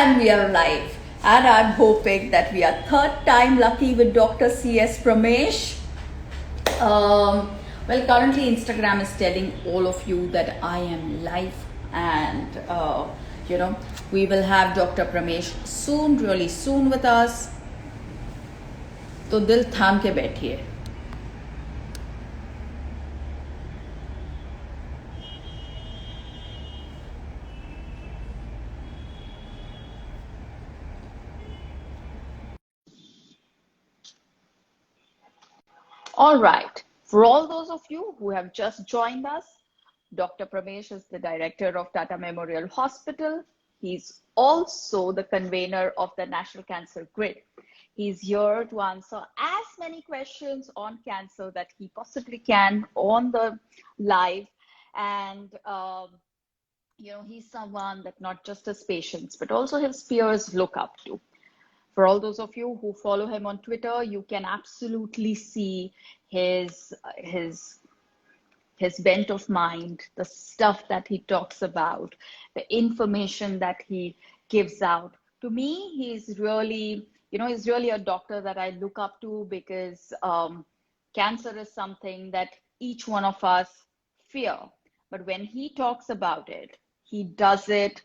And we are live. And I'm hoping that we are third time lucky with Dr. C.S. Pramesh. Well, currently Instagram is telling all of you that I am live, and we will have Dr. Pramesh soon, really soon with us. तो दिल थाम के बैठिए. All right. For all those of you who have just joined us, Dr. Pramesh is the director of Tata Memorial Hospital. He's also the convener of the National Cancer Grid. He's here to answer as many questions on cancer that he possibly can on the live. And, he's someone that not just his patients, but also his peers look up to. For all those of you who follow him on Twitter, you can absolutely see his bent of mind, the stuff that he talks about, the information that he gives out. To me, he's really a doctor that I look up to, because cancer is something that each one of us fear. But when he talks about it, he does it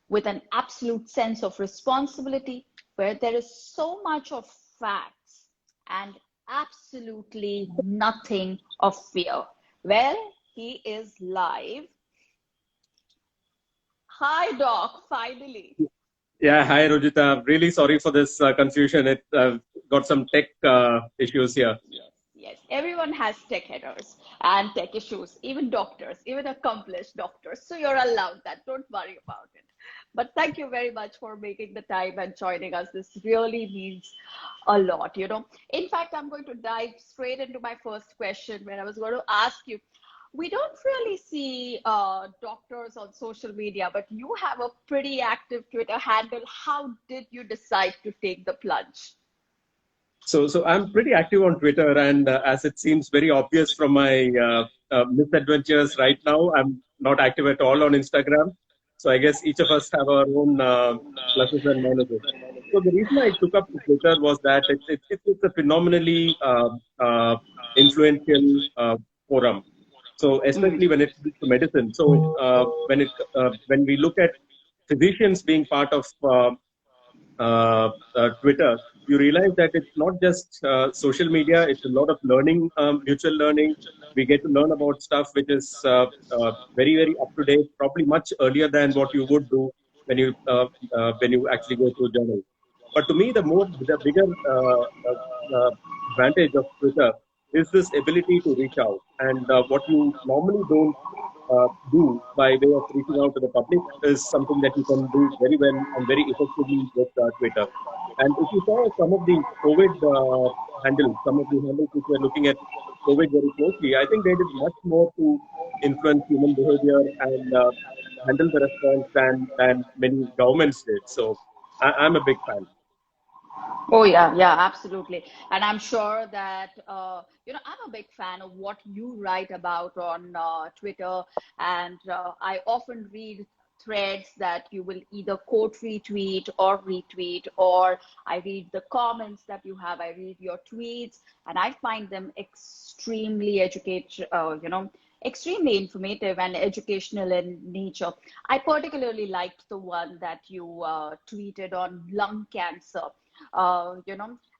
with an absolute sense of responsibility, where there is so much of facts and absolutely nothing of fear. Well, he is live. Hi, Doc, finally. Yeah, hi, Rojita. Really sorry for this confusion. It got some tech issues here. Yes, everyone has tech headers and tech issues, even doctors, even accomplished doctors. So you're allowed that. Don't worry about it. But thank you very much for making the time and joining us. This really means a lot, In fact, I'm going to dive straight into my first question, where I was going to ask you, we don't really see doctors on social media, but you have a pretty active Twitter handle. How did you decide to take the plunge? So I'm pretty active on Twitter, and as it seems very obvious from my misadventures right now, I'm not active at all on Instagram. So I guess each of us have our own pluses and minuses. So the reason I took up Twitter was that it's a phenomenally influential forum. So especially when it comes to medicine. So when we look at physicians being part of Twitter, you realize that it's not just social media, it's a lot of learning, mutual learning. We get to learn about stuff which is very, very up to date, probably much earlier than what you would do when you actually go to a journal. But to me, the bigger advantage of Twitter is this ability to reach out. And what you normally don't do by way of reaching out to the public is something that you can do very well and very effectively with Twitter. And if you saw some of the COVID handles, some of the handles which were looking at COVID very closely, I think they did much more to influence human behavior and handle the response than many governments did. So I'm a big fan. Oh yeah, absolutely. And I'm sure that I'm a big fan of what you write about on Twitter, and I often read threads that you will either quote retweet or retweet, or I read the comments that you have. I read your tweets, and I find them extremely extremely informative and educational in nature. I particularly liked the one that you tweeted on lung cancer. And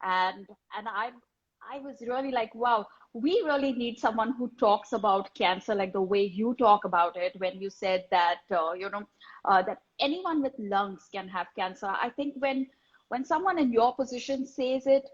I was really like, wow, we really need someone who talks about cancer like the way you talk about it, when you said that that anyone with lungs can have cancer. I think when someone in your position says it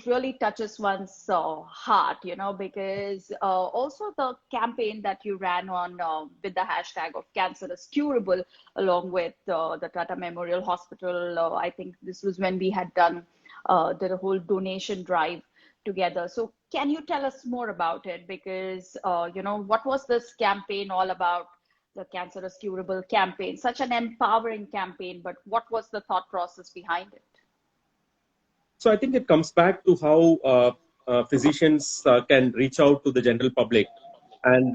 really touches one's heart, because also the campaign that you ran on with the hashtag of cancer is curable, along with the Tata Memorial Hospital. I think this was when we had done the whole donation drive together. So can you tell us more about it? Because, what was this campaign all about? The Cancer is Curable campaign, such an empowering campaign, but what was the thought process behind it? So I think it comes back to how physicians can reach out to the general public. And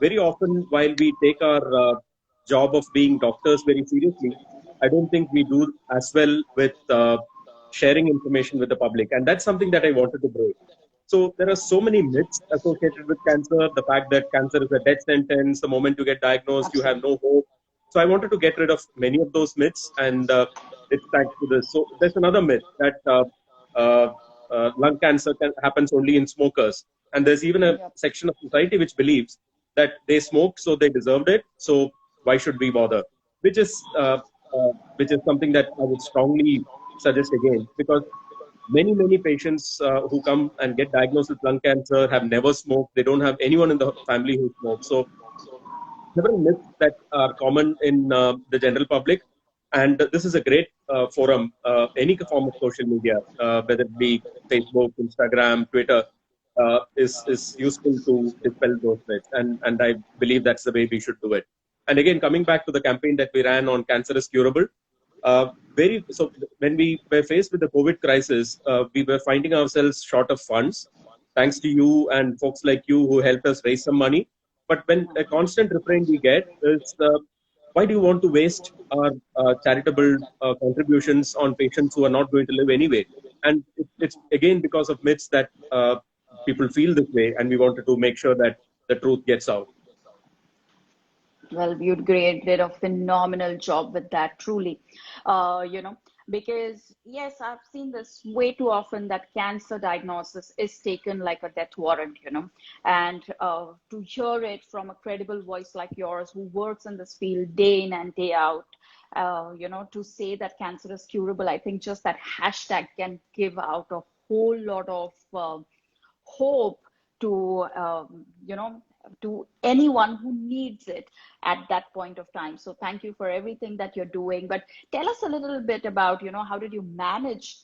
very often, while we take our job of being doctors very seriously, I don't think we do as well with sharing information with the public. And that's something that I wanted to break. So there are so many myths associated with cancer. The fact that cancer is a death sentence, the moment you get diagnosed, you have Absolutely. no hope. So I wanted to get rid of many of those myths, and it's thanks to this. So there's another myth that uh, lung cancer happens only in smokers, and there's even a Yep. section of society which believes that they smoked, so they deserved it. So why should we bother? Which is which is something that I would strongly suggest again, because many patients who come and get diagnosed with lung cancer have never smoked. They don't have anyone in the family who smokes. So several myths that are common in the general public. And this is a great forum, any form of social media, whether it be Facebook, Instagram, Twitter, is useful to dispel those myths. And I believe that's the way we should do it. And again, coming back to the campaign that we ran on Cancer is Curable, so when we were faced with the COVID crisis, we were finding ourselves short of funds. Thanks to you and folks like you who helped us raise some money. But when a constant refrain we get is, why do you want to waste our charitable contributions on patients who are not going to live anyway? And it's again because of myths that people feel this way, and we wanted to make sure that the truth gets out. Well, you did a phenomenal job with that, truly. You know, because yes, I've seen this way too often that cancer diagnosis is taken like a death warrant, you know, and to hear it from a credible voice like yours who works in this field day in and day out, you know, to say that cancer is curable, I think just that hashtag can give out a whole lot of hope to you know, to anyone who needs it at that point of time. So thank you for everything that you're doing, but tell us a little bit about, you know, how did you manage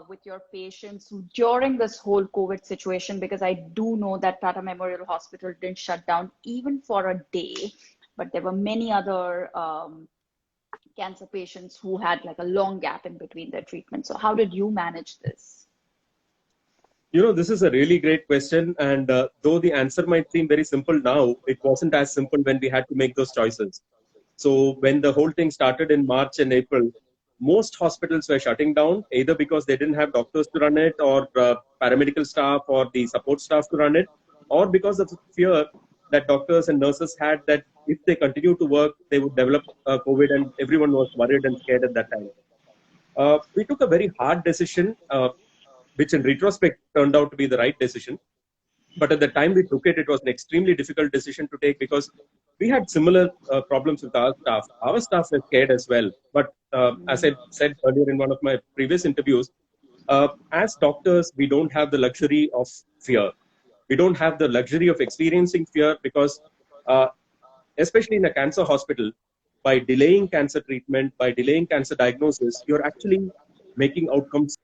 with your patients during this whole COVID situation, because I do know that Tata Memorial Hospital didn't shut down even for a day, but there were many other cancer patients who had like a long gap in between their treatment. So how did you manage this? This is a really great question. And though the answer might seem very simple now, it wasn't as simple when we had to make those choices. So when the whole thing started in March and April, most hospitals were shutting down, either because they didn't have doctors to run it, or paramedical staff, or the support staff to run it, or because of the fear that doctors and nurses had that if they continue to work, they would develop COVID, and everyone was worried and scared at that time. We took a very hard decision, which in retrospect turned out to be the right decision. But at the time we took it, it was an extremely difficult decision to take, because we had similar problems with our staff. Our staff were scared as well. But as I said earlier in one of my previous interviews, as doctors, we don't have the luxury of fear. We don't have the luxury of experiencing fear, because uh, especially in a cancer hospital, by delaying cancer treatment, by delaying cancer diagnosis, you're actually making outcomes.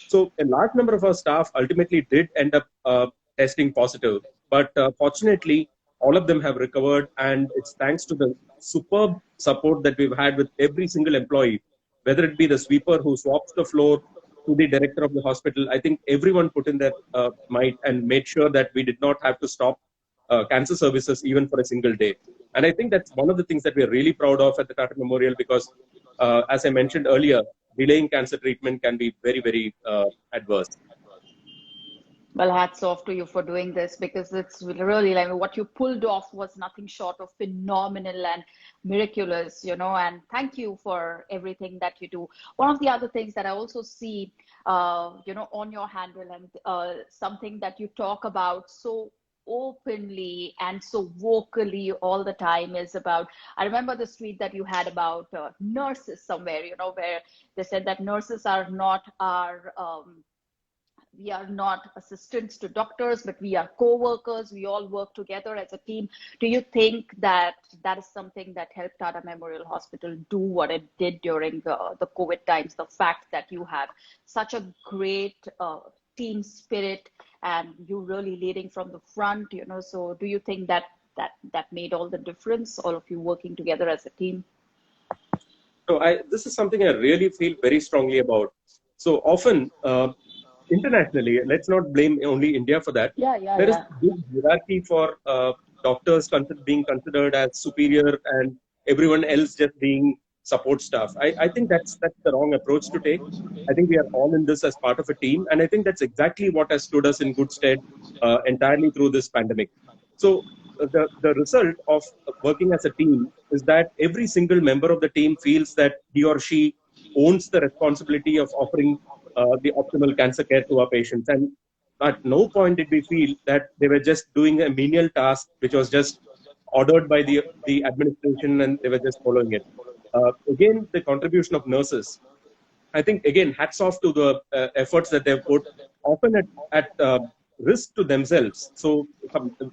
So a large number of our staff ultimately did end up testing positive, but fortunately, all of them have recovered, and it's thanks to the superb support that we've had with every single employee, whether it be the sweeper who swaps the floor to the director of the hospital. I think everyone put in their might and made sure that we did not have to stop cancer services even for a single day. And I think that's one of the things that we're really proud of at the Tata Memorial, because, as I mentioned earlier, delaying cancer treatment can be very adverse. Well, hats off to you for doing this, because it's really like what you pulled off was nothing short of phenomenal and miraculous, you know. And thank you for everything that you do. One of the other things that I also see, you know, on your handle, and something that you talk about so openly and so vocally all the time, is about, I remember the tweet that you had about nurses somewhere, you know, where they said that nurses are not our we are not assistants to doctors, but we are co-workers. We all work together as a team. Do you think that that is something that helped Tata Memorial Hospital do what it did during the COVID times? The fact that you have such a great team spirit, and you really leading from the front, you know. So do you think that that made all the difference, all of you working together as a team? So this is something I really feel very strongly about. So often, internationally, let's not blame only India for that. Yeah, yeah, There is yeah. big hierarchy for doctors being considered as superior and everyone else just being support staff. I think that's the wrong approach to take. I think we are all in this as part of a team, and I think that's exactly what has stood us in good stead entirely through this pandemic. So the result of working as a team is that every single member of the team feels that he or she owns the responsibility of offering the optimal cancer care to our patients. And at no point did we feel that they were just doing a menial task which was just ordered by the administration and they were just following it. Again, the contribution of nurses. I think, again, hats off to the efforts that they've put, often at risk to themselves. So,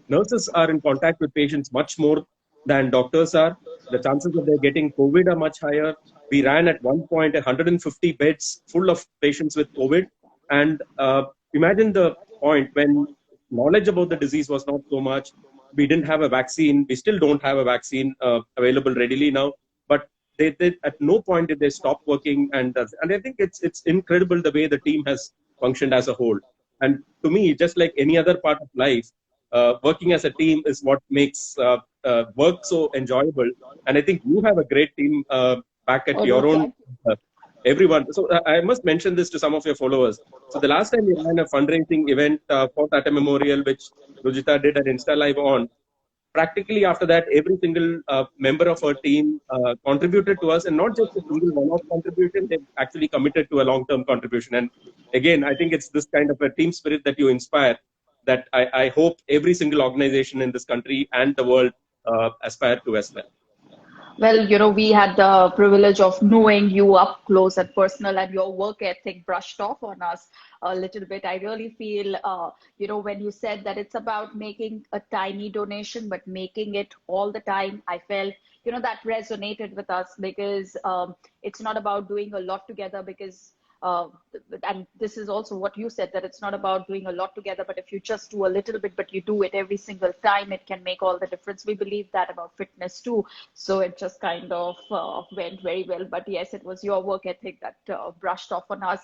nurses are in contact with patients much more than doctors are. The chances of their getting COVID are much higher. We ran at one point 150 beds full of patients with COVID. And imagine the point when knowledge about the disease was not so much. We didn't have a vaccine. We still don't have a vaccine available readily now. But they at no point did they stop working, and I think it's incredible the way the team has functioned as a whole. And to me, just like any other part of life, working as a team is what makes work so enjoyable. And I think you have a great team back at Oh, no, your own. thank Uh, Everyone. So I must mention this to some of your followers. So the last time we ran a fundraising event for Tata Memorial, which Rujita did an Insta Live on, practically after that, every single member of our team contributed to us, and not just a single one-off contribution, they actually committed to a long-term contribution. And again, I think it's this kind of a team spirit that you inspire that I hope every single organization in this country and the world aspire to as well. Well, we had the privilege of knowing you up close and personal, and your work ethic brushed off on us a little bit. I really feel, when you said that it's about making a tiny donation, but making it all the time, I felt, that resonated with us because it's not about doing a lot together because uh, and this is also what you said, that it's not about doing a lot together, but if you just do a little bit but you do it every single time, it can make all the difference. We believe that about fitness too, so it just kind of went very well. But yes, it was your work ethic that brushed off on us.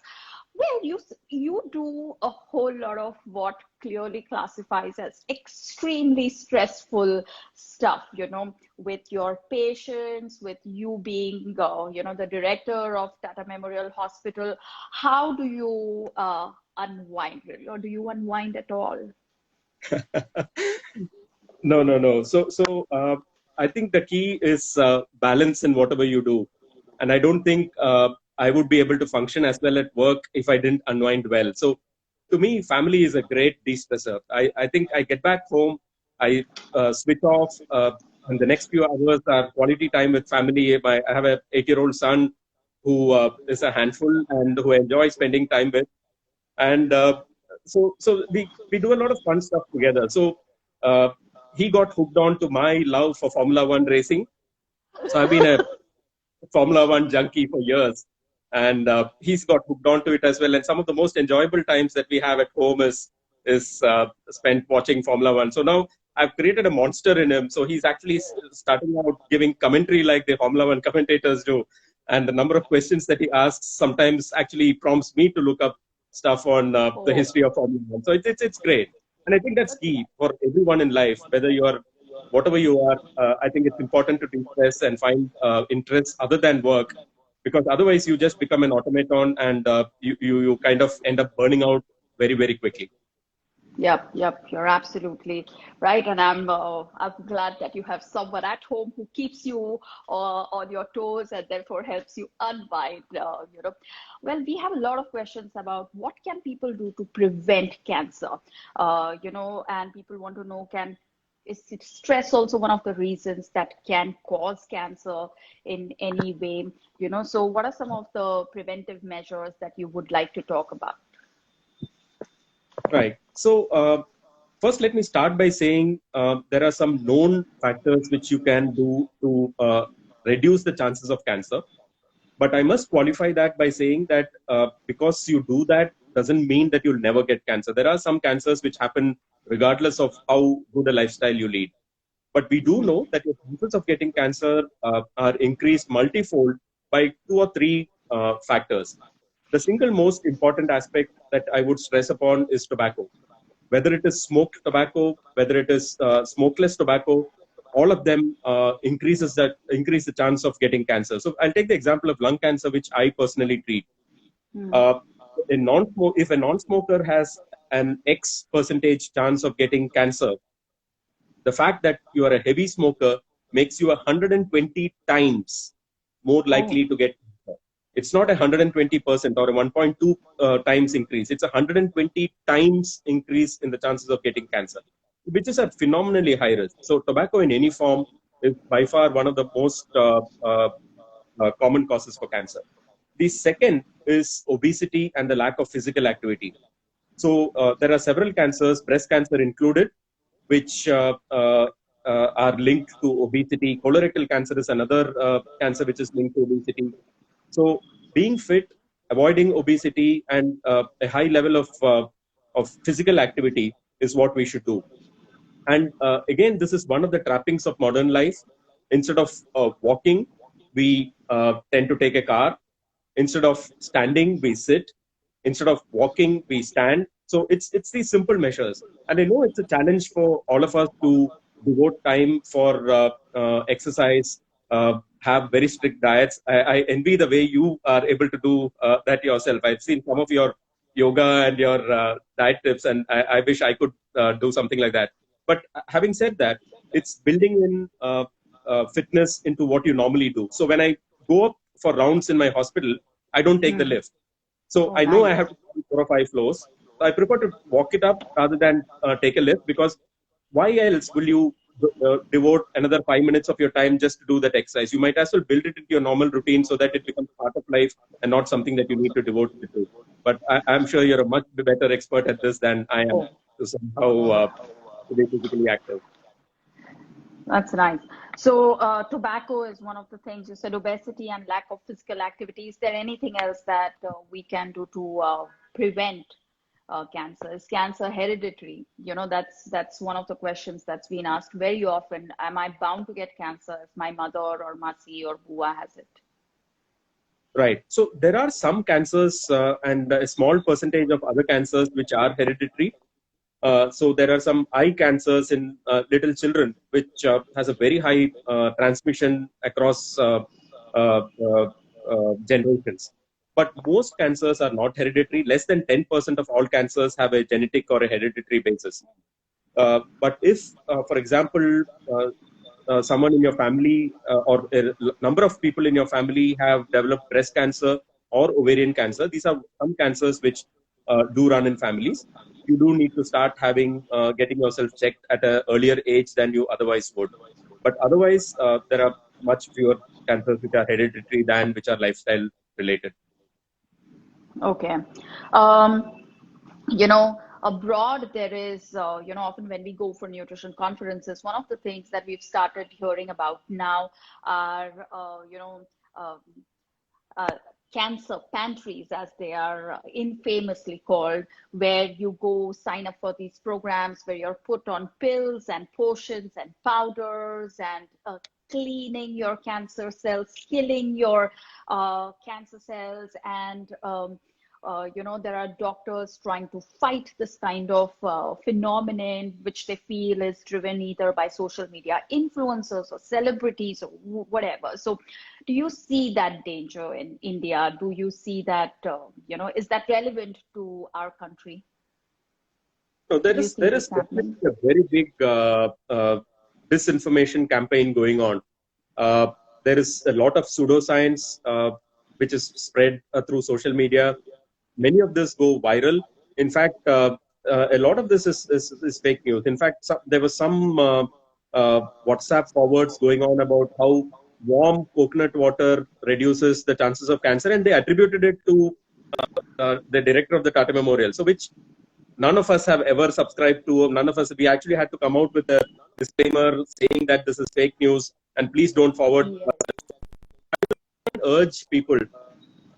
Well, you do a whole lot of what clearly classifies as extremely stressful stuff, with your patients, with you being, the director of Tata Memorial Hospital. How do you unwind, really, or do you unwind at all? No. So I think the key is balance in whatever you do, and I don't think I would be able to function as well at work if I didn't unwind well. So to me, family is a great de-stressor. I think I get back home, I switch off, and the next few hours are quality time with family. I have a 8-year-old son who is a handful and who I enjoy spending time with, and so we do a lot of fun stuff together. So uh, he got hooked on to my love for Formula One racing. So I've been a Formula One junkie for years, and he's got hooked onto it as well. And some of the most enjoyable times that we have at home is spent watching Formula One. So now I've created a monster in him. So he's actually starting out giving commentary like the Formula One commentators do. And the number of questions that he asks sometimes actually prompts me to look up stuff on the Oh, history of Formula One. So it's great, and I think that's key for everyone in life, whether you're whatever you are. I think it's important to de-stress and find interests other than work, because otherwise you just become an automaton and you kind of end up burning out very, very quickly. yep, you're absolutely right. And I'm glad that you have someone at home who keeps you on your toes and therefore helps you unwind. Well, we have a lot of questions about what can people do to prevent cancer. And people want to know, is stress also one of the reasons that can cause cancer in any way? So what are some of the preventive measures that you would like to talk about? Right. So first, let me start by saying there are some known factors which you can do to reduce the chances of cancer. But I must qualify that by saying that because you do that doesn't mean that you'll never get cancer. There are some cancers which happen regardless of how good a lifestyle you lead. But we do know that your chances of getting cancer are increased multifold by two or three factors. the single most important aspect that I would stress upon is tobacco. Whether it is smoked tobacco, whether it is smokeless tobacco, all of them increase the chance of getting cancer. So I'll take the example of lung cancer, which I personally treat. Uh, if a non-smoker has an X percentage chance of getting cancer, the fact that you are a heavy smoker makes you 120 times more likely to get cancer. It's not 120% or a 1.2 times increase. It's 120 times increase in the chances of getting cancer, which is a phenomenally high risk. So tobacco in any form is by far one of the most common causes for cancer. The second is obesity and the lack of physical activity. So there are several cancers, breast cancer included, which are linked to obesity. Colorectal cancer is another cancer which is linked to obesity. So being fit, avoiding obesity, and a high level of physical activity is what we should do. And again, this is one of the trappings of modern life. Instead of walking, we tend to take a car. Instead of standing, we sit. Instead of walking, we stand. So it's these simple measures. And I know it's a challenge for all of us to devote time for exercise, have very strict diets. I envy the way you are able to do that yourself. I've seen some of your yoga and your diet tips, and I wish I could do something like that. But having said that, it's building in fitness into what you normally do. So when I go up for rounds in my hospital, I don't take the lift. So I know I have to do 4 or 5 floors. So I prefer to walk it up rather than take a lift, because why else will you devote another 5 minutes of your time just to do that exercise? You might as well build it into your normal routine so that it becomes part of life and not something that you need to devote it to. But I'm sure you're a much better expert at this than I am to somehow be physically active. That's nice. So tobacco is one of the things you said, obesity and lack of physical activity. Is there anything else that we can do to prevent cancer? Is cancer hereditary? You know, that's one of the questions that's been asked very often. Am I bound to get cancer if my mother or Masi or Bua has it? Right. So there are some cancers and a small percentage of other cancers which are hereditary. So there are some eye cancers in little children, which has a very high transmission across generations. But most cancers are not hereditary. Less than 10% of all cancers have a genetic or a hereditary basis. But if, for example, someone in your family or a number of people in your family have developed breast cancer or ovarian cancer, these are some cancers which do run in families. You do need to start getting yourself checked at an earlier age than you otherwise would. But otherwise, there are much fewer cancers which are hereditary than which are lifestyle related. Okay. Abroad there is, often when we go for nutrition conferences, one of the things that we've started hearing about now are, cancer pantries, as they are infamously called, where you go sign up for these programs where you're put on pills and potions and powders and cleaning your cancer cells, killing your cancer cells, and there are doctors trying to fight this kind of phenomenon, which they feel is driven either by social media influencers or celebrities or whatever. So do you see that danger in India? Do you see that, is that relevant to our country? No, there is definitely a very big disinformation campaign going on. There is a lot of pseudoscience which is spread through social media. Many of this go viral. In fact, a lot of this is fake news. In fact, there was some WhatsApp forwards going on about how warm coconut water reduces the chances of cancer, and they attributed it to the director of the Tata Memorial. So, which none of us have ever subscribed to. We actually had to come out with a disclaimer saying that this is fake news and please don't forward. Urge people,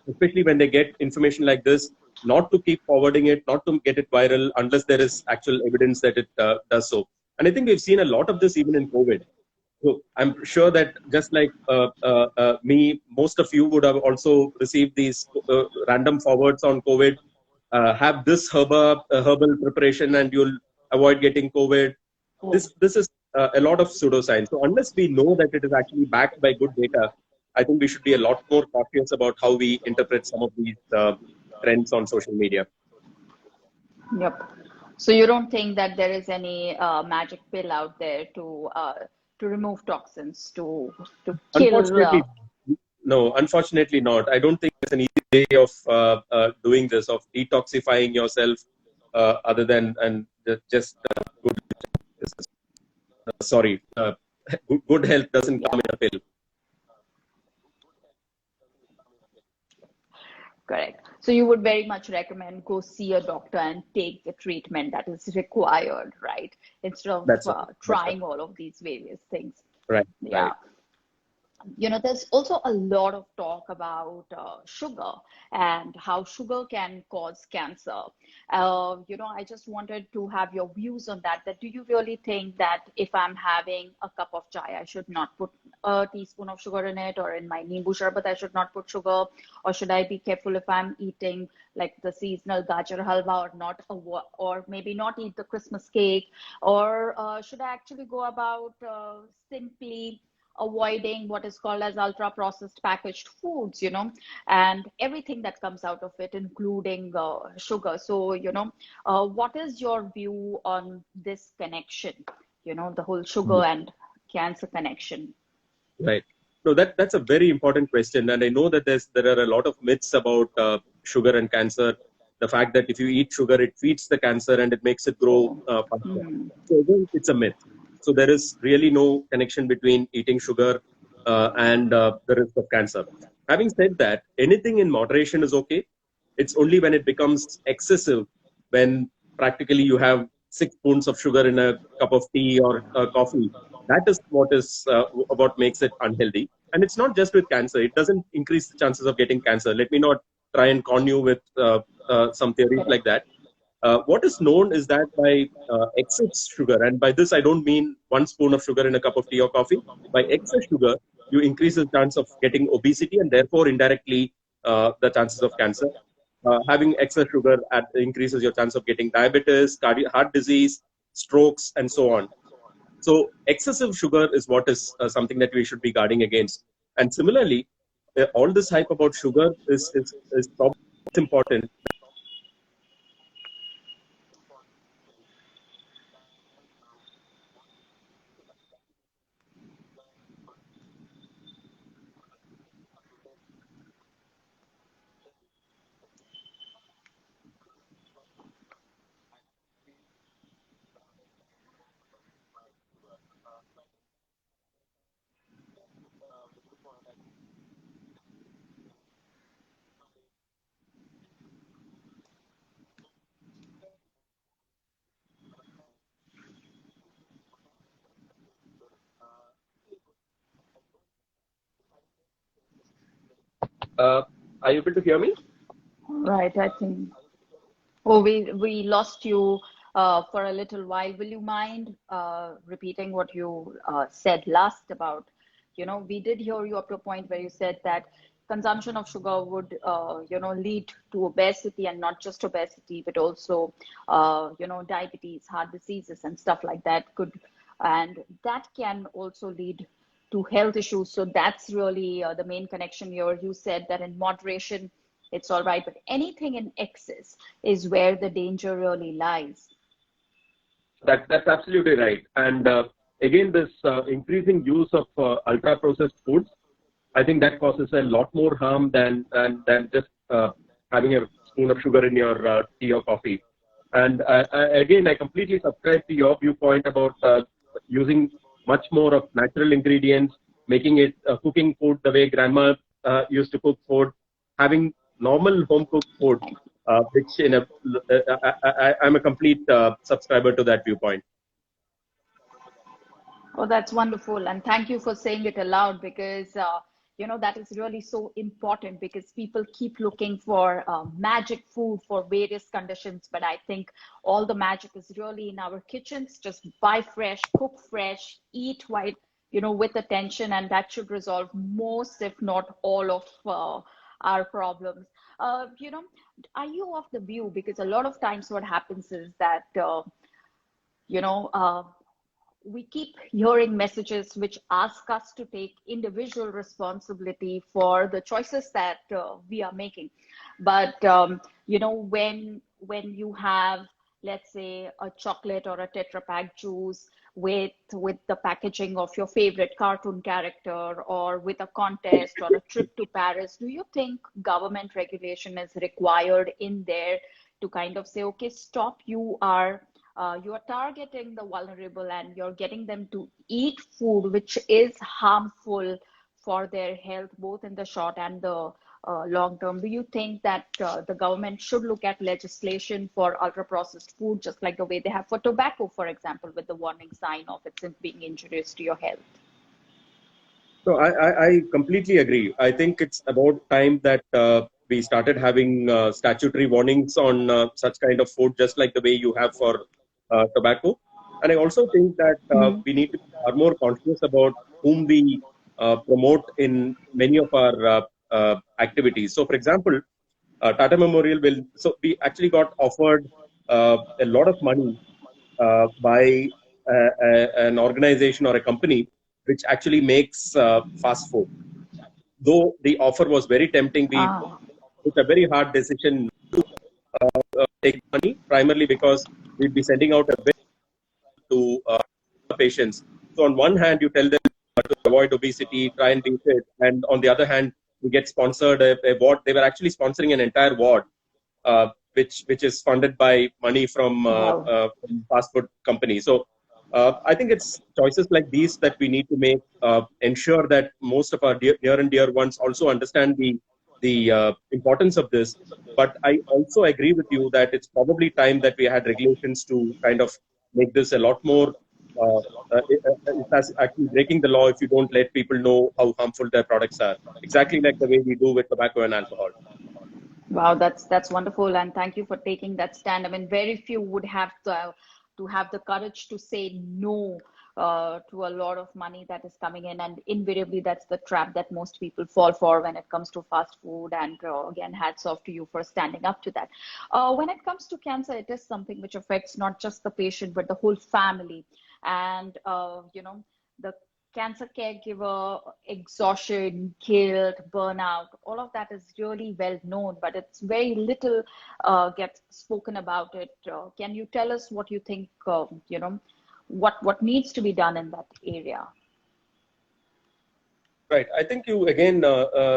especially when they get information like this, not to keep forwarding it, not to get it viral unless there is actual evidence that it does so. And I think we've seen a lot of this even in COVID. So I'm sure that just like me, most of you would have also received these random forwards on COVID. Have this herbal preparation, and you'll avoid getting COVID. This is a lot of pseudoscience. So unless we know that it is actually backed by good data, I think we should be a lot more cautious about how we interpret some of these trends on social media. Yep. So you don't think that there is any magic pill out there to remove toxins, to kill? Unfortunately, no. Unfortunately, not. I don't think there's an easy way of doing this, of detoxifying yourself, other than and just good. Sorry, good health doesn't Yeah. come in a pill. Correct. So you would very much recommend go see a doctor and take the treatment that is required, right? Instead of That's right. trying all of these various things. Right. Yeah. Right. There's also a lot of talk about sugar and how sugar can cause cancer. I just wanted to have your views on that. That do you really think that if I'm having a cup of chai, I should not put a teaspoon of sugar in it, or in my nimbu sharbat, I should not put sugar, or should I be careful if I'm eating like the seasonal gajar halwa or not, or maybe not eat the Christmas cake, or should I actually go about simply avoiding what is called as ultra processed packaged foods, and everything that comes out of it, including sugar. So, what is your view on this connection, the whole sugar and cancer connection? Right. No, that's a very important question, and I know that there are a lot of myths about sugar and cancer. The fact that if you eat sugar, it feeds the cancer and it makes it grow faster. So again, it's a myth. So there is really no connection between eating sugar and the risk of cancer. Having said that, anything in moderation is okay. It's only when it becomes excessive, when practically you have 6 spoons of sugar in a cup of tea or coffee. That is what makes it unhealthy. And it's not just with cancer. It doesn't increase the chances of getting cancer. Let me not try and con you with some theories like that. What is known is that by excess sugar, and by this I don't mean 1 spoon of sugar in a cup of tea or coffee, by excess sugar, you increase the chance of getting obesity and therefore indirectly the chances of cancer. Having excess sugar increases your chance of getting diabetes, heart disease, strokes, and so on. So excessive sugar is what is something that we should be guarding against. And similarly, all this hype about sugar is probably important. Are you able to hear me? Right, I think. Oh, we lost you for a little while. Will you mind repeating what you said last about, we did hear you up to a point where you said that consumption of sugar would, lead to obesity, and not just obesity, but also, diabetes, heart diseases, and stuff like that and that can also lead to health issues. So that's really the main connection here. You said that in moderation, it's all right, but anything in excess is where the danger really lies. That's absolutely right. And again, this increasing use of ultra processed foods, I think that causes a lot more harm than just having a spoon of sugar in your tea or coffee. And again, I completely subscribe to your viewpoint about using much more of natural ingredients, making it cooking food the way grandma used to cook food, having normal home cooked food, which I'm a complete subscriber to that viewpoint. Oh, that's wonderful. And thank you for saying it aloud, because, that is really so important, because people keep looking for magic food for various conditions. But I think all the magic is really in our kitchens. Just buy fresh, cook fresh, eat while with attention, and that should resolve most, if not all, of our problems. You know, are you of the view, because a lot of times what happens is that, you know, we keep hearing messages which ask us to take individual responsibility for the choices that we are making. But when you have, let's say, a chocolate or a Tetra Pak juice with the packaging of your favorite cartoon character, or with a contest or a trip to Paris, do you think government regulation is required in there to kind of say, okay, stop, you are targeting the vulnerable, and you're getting them to eat food which is harmful for their health, both in the short and the long term? Do you think that the government should look at legislation for ultra processed food, just like the way they have for tobacco, for example, with the warning sign of it's being injurious to your health? So I completely agree. I think it's about time that we started having statutory warnings on such kind of food, just like the way you have for tobacco. And I also think that Mm-hmm. we need to be far more conscious about whom we promote in many of our activities. So, for example, Tata Memorial so we actually got offered a lot of money by an organization or a company which actually makes fast food. Though the offer was very tempting, we Ah. took a very hard decision to take money, primarily because we'd be sending out a bill to patients. So on one hand, you tell them to avoid obesity, try and beat it, and on the other hand, we get sponsored a ward. They were actually sponsoring an entire ward, which is funded by money Wow. from fast food companies. So I think it's choices like these that we need to make, ensure that most of our near and dear ones also understand the importance of this. But I also agree with you that it's probably time that we had regulations to kind of make this a lot more. It's actually breaking the law if you don't let people know how harmful their products are. Exactly like the way we do with tobacco and alcohol. Wow, that's wonderful, and thank you for taking that stand. I mean, very few would have to have the courage to say no to a lot of money that is coming in, and invariably that's the trap that most people fall for when it comes to fast food. And again, hats off to you for standing up to that. When it comes to cancer, it is something which affects not just the patient but the whole family, and the cancer caregiver, exhaustion, guilt, burnout, all of that is really well known, but it's very little gets spoken about it. Can you tell us what you think, what needs to be done in that area? Right. I think you again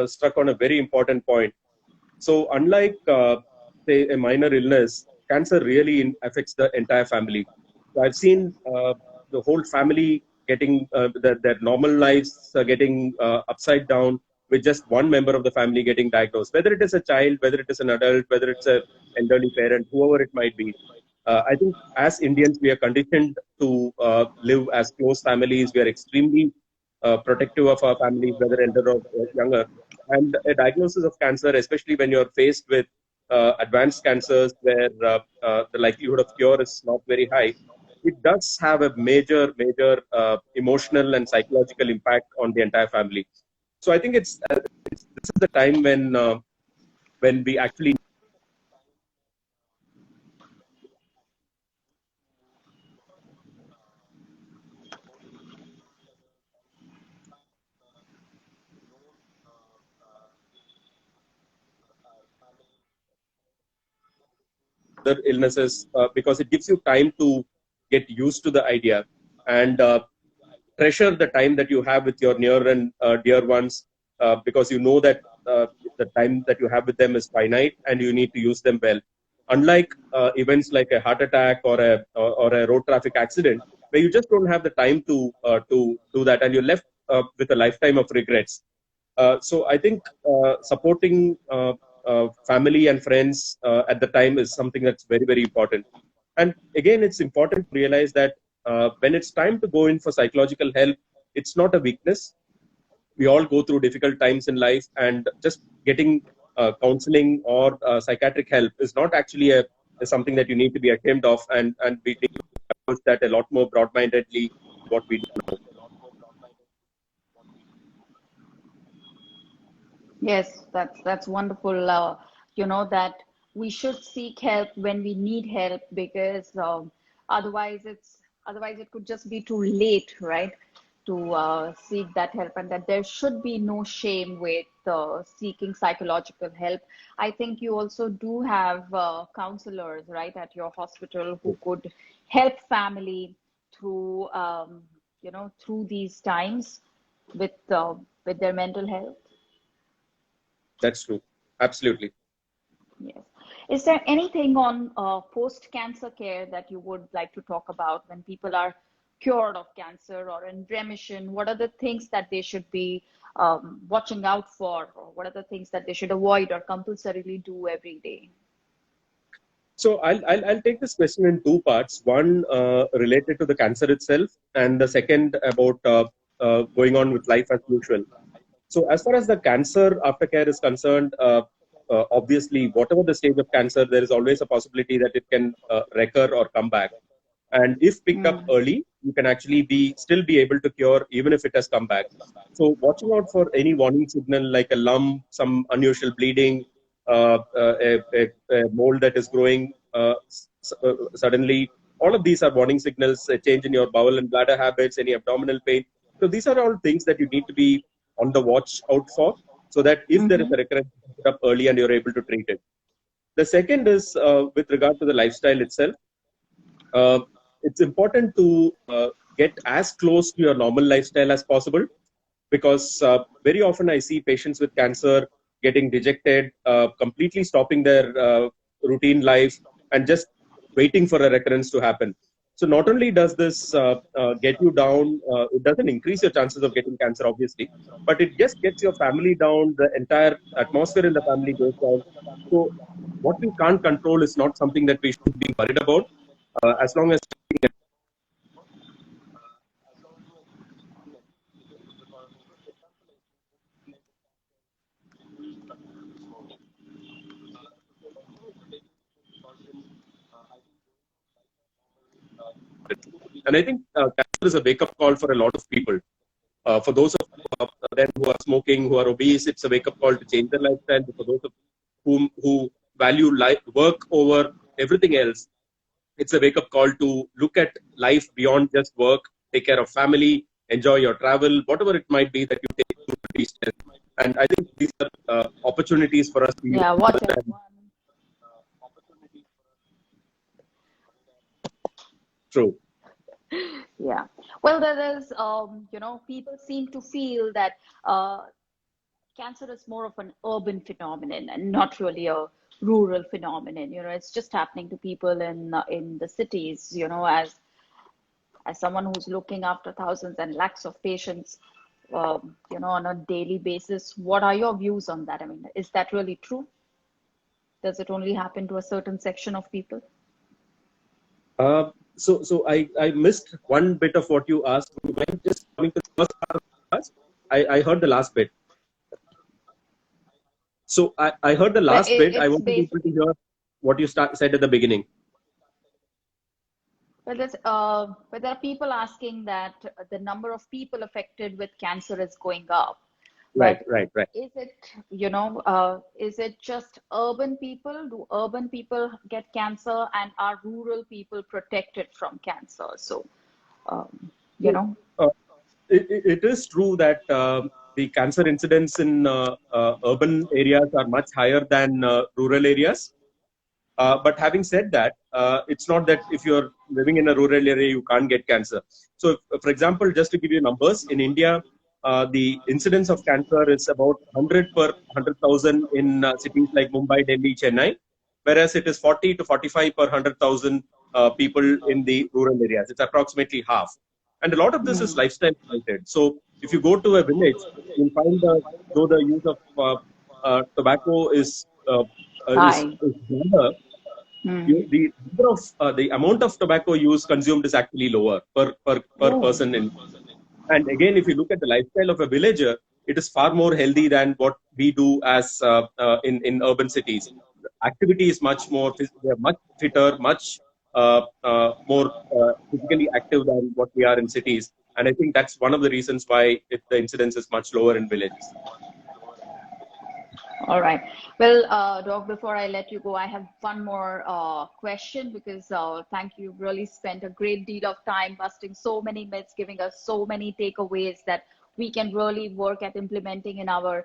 struck on a very important point. So, unlike say a minor illness, cancer really affects the entire family. So, I've seen the whole family getting their normal lives getting upside down with just one member of the family getting diagnosed. Whether it is a child, whether it is an adult, whether it's a elderly parent, whoever it might be. I think as Indians, we are conditioned to live as close families. We are extremely protective of our families, whether elder or younger. And a diagnosis of cancer, especially when you're faced with advanced cancers where the likelihood of cure is not very high, it does have a major emotional and psychological impact on the entire family. So I think this is the time when we actually other illnesses because it gives you time to get used to the idea and treasure the time that you have with your near and dear ones because you know that the time that you have with them is finite and you need to use them well. Unlike events like a heart attack or a road traffic accident, where you just don't have the time to do that, and you're left with a lifetime of regrets. So I think supporting family and friends at the time is something that's very important. And again, it's important to realize that when it's time to go in for psychological help, it's not a weakness. We all go through difficult times in life, and just getting counseling or psychiatric help is not actually is something that you need to be ashamed of, and we need to approach that a lot more broad-mindedly what we do now. Yes, that's wonderful. That we should seek help when we need help because otherwise otherwise it could just be too late, right? To seek that help, and that there should be no shame with seeking psychological help. I think you also do have counselors, right, at your hospital who could help family through through these times with their mental health. That's true. Absolutely. Yes. Is there anything on post-cancer care that you would like to talk about when people are cured of cancer or in remission? What are the things that they should be watching out for, or what are the things that they should avoid or compulsorily do every day? So I'll take this question in two parts. One related to the cancer itself, and the second about going on with life as usual. So as far as the cancer aftercare is concerned, obviously, whatever the stage of cancer, there is always a possibility that it can recur or come back. And if picked up Mm. early, you can actually still be able to cure even if it has come back. So watching out for any warning signal like a lump, some unusual bleeding, a mold that is growing suddenly. All of these are warning signals. A change in your bowel and bladder habits, any abdominal pain. So these are all things that you need to be on the watch out for, so that if there is Mm-hmm. a recurrence, you pick it up early and you're able to treat it. The second is with regard to the lifestyle itself. Uh, it's important to get as close to your normal lifestyle as possible, because very often I see patients with cancer getting dejected, completely stopping their routine life and just waiting for a recurrence to happen. So not only does this get you down, it doesn't increase your chances of getting cancer, obviously, but it just gets your family down. The entire atmosphere in the family goes down. So what we can't control is not something that we should be worried about. As long as And I think cancer is a wake up call for a lot of people. For those of them who are smoking, who are obese, it's a wake up call to change their lifestyle. For those of whom who value life, work over everything else, it's a wake up call to look at life beyond just work, take care of family, enjoy your travel, whatever it might be that you take to release stress. And I think these are opportunities for us to use Yeah, watch rather than everyone. true. Yeah. Well, there is, people seem to feel that cancer is more of an urban phenomenon and not really a rural phenomenon. It's just happening to people in the cities. As someone who's looking after thousands and lakhs of patients, on a daily basis, what are your views on that? I mean, is that really true? Does it only happen to a certain section of people? So I missed one bit of what you asked. Would you mind just coming to the first part of the class? I heard the last bit. So I heard the Well, last bit. I it's want based. people to hear what you said at the beginning. But there are people asking that the number of people affected with cancer is going up. Right, But right, right. is it just urban people? Do urban people get cancer, and are rural people protected from cancer? So, um, you So, know, uh, it is true that the cancer incidence in urban areas are much higher than rural areas. But having said that, it's not that if you're living in a rural area, you can't get cancer. So, for example, just to give you numbers, in India, the incidence of cancer is about 100 per 100,000 in cities like Mumbai, Delhi, Chennai, whereas it is 40 to 45 per 100,000 people in the rural areas. It's approximately half. And a lot of this is mm, lifestyle related. So, if you go to a village, you'll find though the use of tobacco hi. is lower, Mm. the amount of tobacco use consumed is actually lower per Oh. person. And again, if you look at the lifestyle of a villager, it is far more healthy than what we do as in urban cities. Activity is much more, they are much fitter, much more physically active than what we are in cities. And I think that's one of the reasons why the incidence is much lower in villages. All right. Well, Doc, before I let you go, I have one more question because thank you. Really spent a great deal of time busting so many myths, giving us so many takeaways that we can really work at implementing in our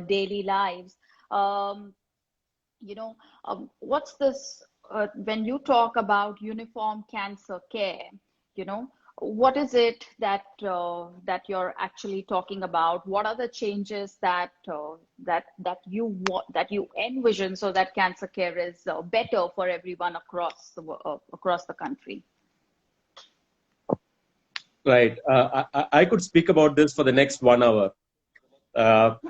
daily lives. Um, what's this, when you talk about uniform cancer care, you know, what is it that you're actually talking about? What are the changes that you envision so that cancer care is better for everyone across the country? Right. I could speak about this for the next 1 hour. But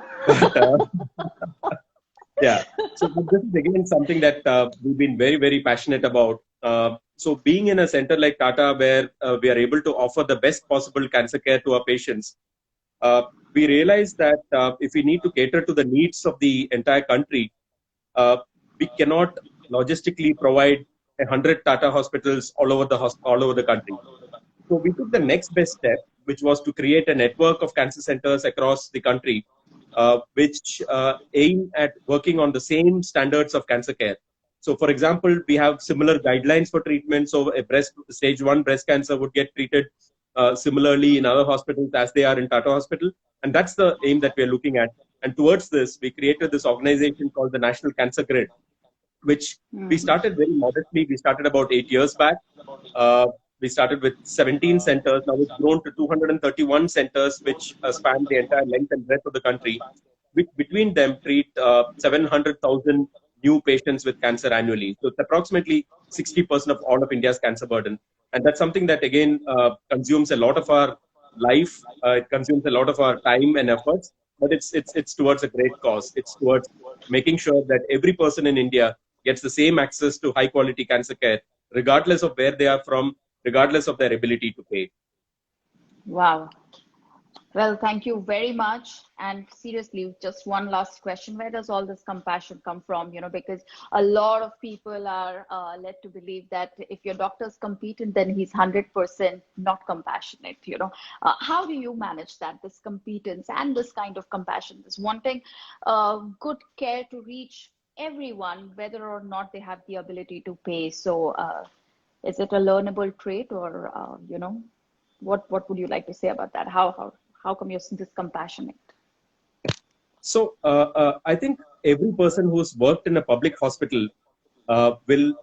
yeah, so this is again something that we've been very, very passionate about. So being in a center like Tata, where we are able to offer the best possible cancer care to our patients, we realize that if we need to cater to the needs of the entire country, uh, we cannot logistically provide 100 Tata hospitals all over the country. So we took the next best step, which was to create a network of cancer centers across the country, which aim at working on the same standards of cancer care. So, for example, we have similar guidelines for treatment. So, a stage 1 breast cancer would get treated similarly in other hospitals as they are in Tata Hospital, and that's the aim that we are looking at. And towards this, we created this organization called the National Cancer Grid, which we Mhm. started very modestly. We started about 8 years back. Uh, we started with 17 centers. Now it's grown to 231 centers, which span the entire length and breadth of the country, which between them treat 700,000 new patients with cancer annually. So it's approximately 60% of all of India's cancer burden. And that's something that, again, consumes a lot of our life. It consumes a lot of our time and efforts, but it's towards a great cause. It's towards making sure that every person in India gets the same access to high quality cancer care, regardless of where they are from, regardless of their ability to pay. Wow. Well, thank you very much. And seriously, just one last question. Where does all this compassion come from? Because a lot of people are led to believe that if your doctor's competent, then he's 100% not compassionate. How do you manage that, this competence and this kind of compassion, this wanting good care to reach everyone, whether or not they have the ability to pay? So, is it a learnable trait, or what would you like to say about that? How come you're this compassionate? So I think every person who's worked in a public hospital will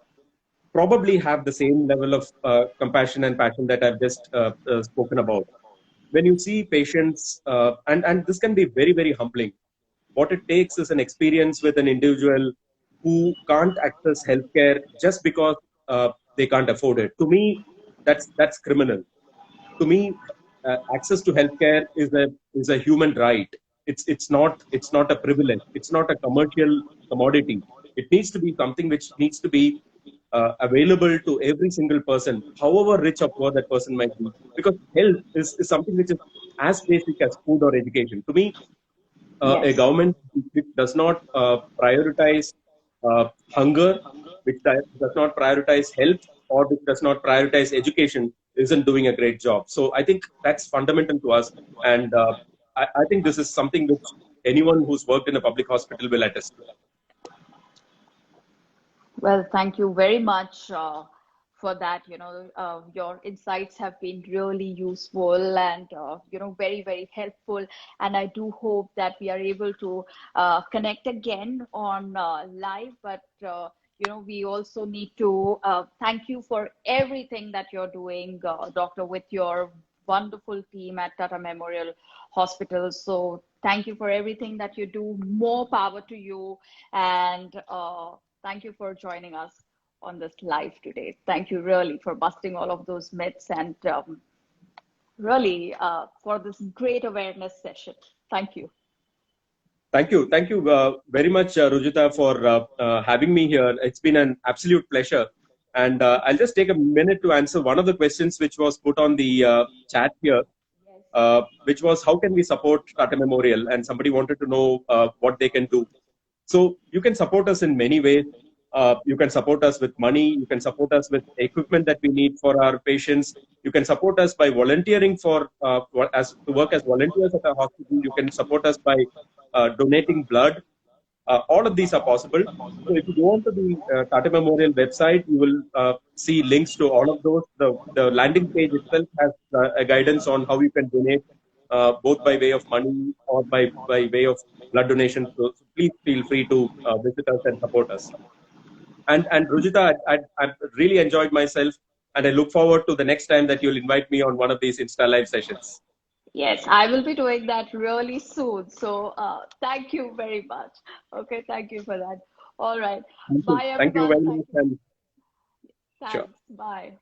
probably have the same level of compassion and passion that I've just spoken about. When you see patients, and this can be very, very humbling. What it takes is an experience with an individual who can't access healthcare just because they can't afford it. To me, that's criminal. To me, access to healthcare is a human right. It's not a privilege. It's not a commercial commodity. It needs to be something which needs to be available to every single person, however rich or poor that person might be. Because health is something which is as basic as food or education. To me, a Yes. government which does not prioritize hunger, which does not prioritize health, or which does not prioritize education isn't doing a great job. So I think that's fundamental to us. And I think this is something which anyone who's worked in a public hospital will attest to. Well, thank you very much for that. Your insights have been really useful and, very, very helpful. And I do hope that we are able to connect again on live. But, we also need to thank you for everything that you're doing, Doctor, with your wonderful team at Tata Memorial Hospital. So thank you for everything that you do. More power to you. And thank you for joining us on this live today. Thank you really for busting all of those myths and really for this great awareness session. Thank you. Thank you very much, Rujita, for having me here. It's been an absolute pleasure. And I'll just take a minute to answer one of the questions which was put on the chat here, which was how can we support Tata Memorial? And somebody wanted to know what they can do. So you can support us in many ways. You can support us with money. You can support us with equipment that we need for our patients. You can support us by volunteering to work as volunteers at our hospital. You can support us by donating blood. All of these are possible. So if you go onto the Tata Memorial website, you will see links to all of those. The landing page itself has a guidance on how you can donate, both by way of money or by way of blood donation. So please feel free to visit us and support us. And Rujita, I really enjoyed myself, and I look forward to the next time that you'll invite me on one of these Insta Live sessions. Yes, I will be doing that really soon. So thank you very much. Okay, thank you for that. All right. Bye, Thank you very everyone. much, Thank you. and sure. Thanks. Bye.